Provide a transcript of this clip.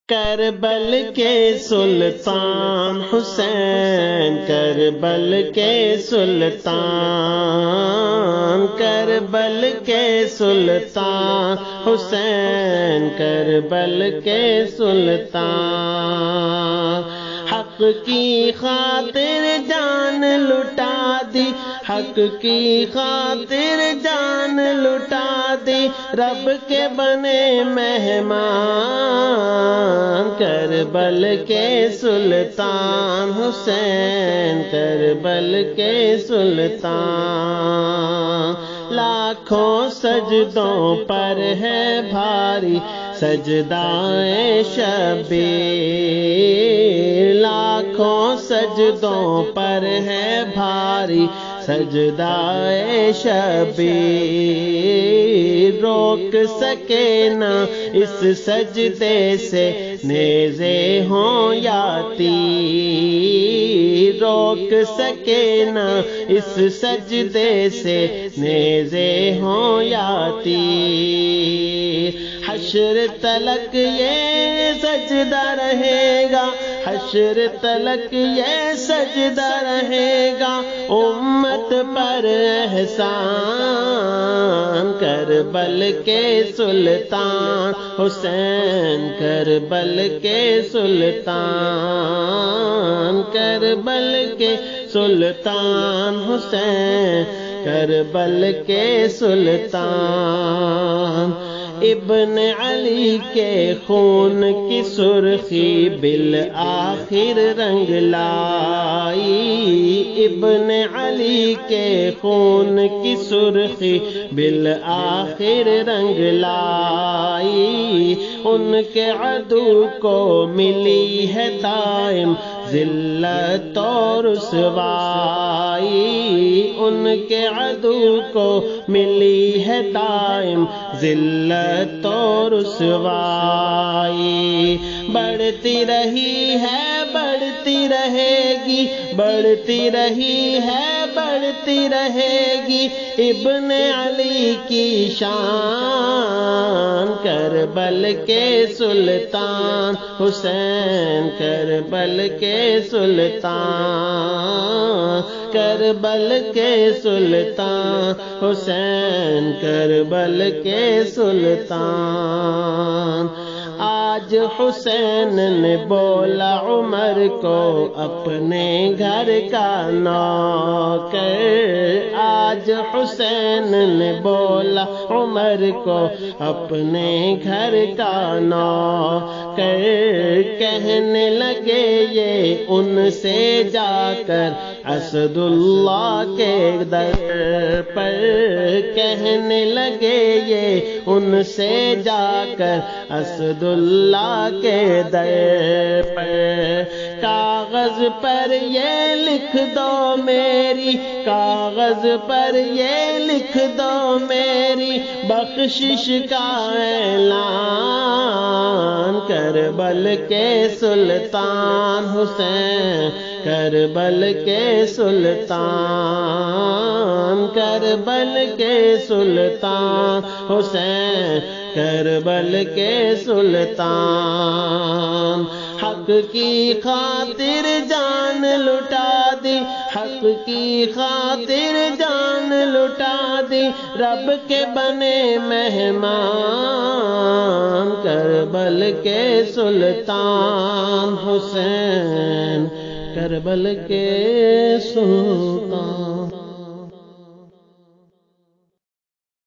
کربل کے سلطان حسین، کربل کے سلطان، کربل کے سلطان حسین، کربل کے سلطان، حق کی خاطر جان لٹا دی، حق کی خاطر جان لٹا دی، رب کے بنے مہمان، کربل کے سلطان حسین، کربل کے سلطان، لاکھوں سجدوں پر ہے بھاری سجدائے شبیر، لاکھوں سجدوں پر ہے بھاری سجدائے شبیر، روک سکے نہ اس سجدے سے نیزے ہوں یا تیر، روک سکے نہ اس سجدے سے نیزے ہوں یا تیر، حشر تلک یہ سجدہ رہے گا، حشر تلک یہ سجدہ رہے گا، امت پر احسان، کربل کے سلطان حسین، کربل کے سلطان، کربل کے سلطان حسین، کربل کے سلطان، ابن علی کے خون کی سرخی بالآخر رنگ لائی، ابن علی کے خون کی سرخی بالآخر رنگ لائی، ان کے عدو کو ملی ہے دائم ذلت و رسوائی، ان کے عدو کو ملی ہے دائم ذلت و رسوائی، بڑھتی رہی ہے بڑھتی رہے گی، بڑھتی رہی ہے بڑھتی رہے گی ابن علی کی شان، کربل کے سلطان حسین، کربل کے سلطان، کربل کے سلطان حسین، کربل کے سلطان، آج حسین نے بولا عمر کو اپنے گھر کا نوکر، آج حسین نے بولا عمر کو اپنے گھر کا نوکر، کہنے لگے یہ ان سے جا کر اسد اللہ کے در پر، کہنے لگے یہ ان سے جا کر اسد اللہ کے در پر، کاغذ پر یہ لکھ دو میری، کاغذ پر یہ لکھ دو میری بخشش کا اعلان، کربل کے سلطان حسین، کربل کے سلطان، کربل کے سلطان حسین، کربل کے سلطان، حق کی خاطر جان لٹا دی، حق کی خاطر جان لٹا دی، رب کے بنے مہمان، کربل کے سلطان حسین، کربل کے سلطان۔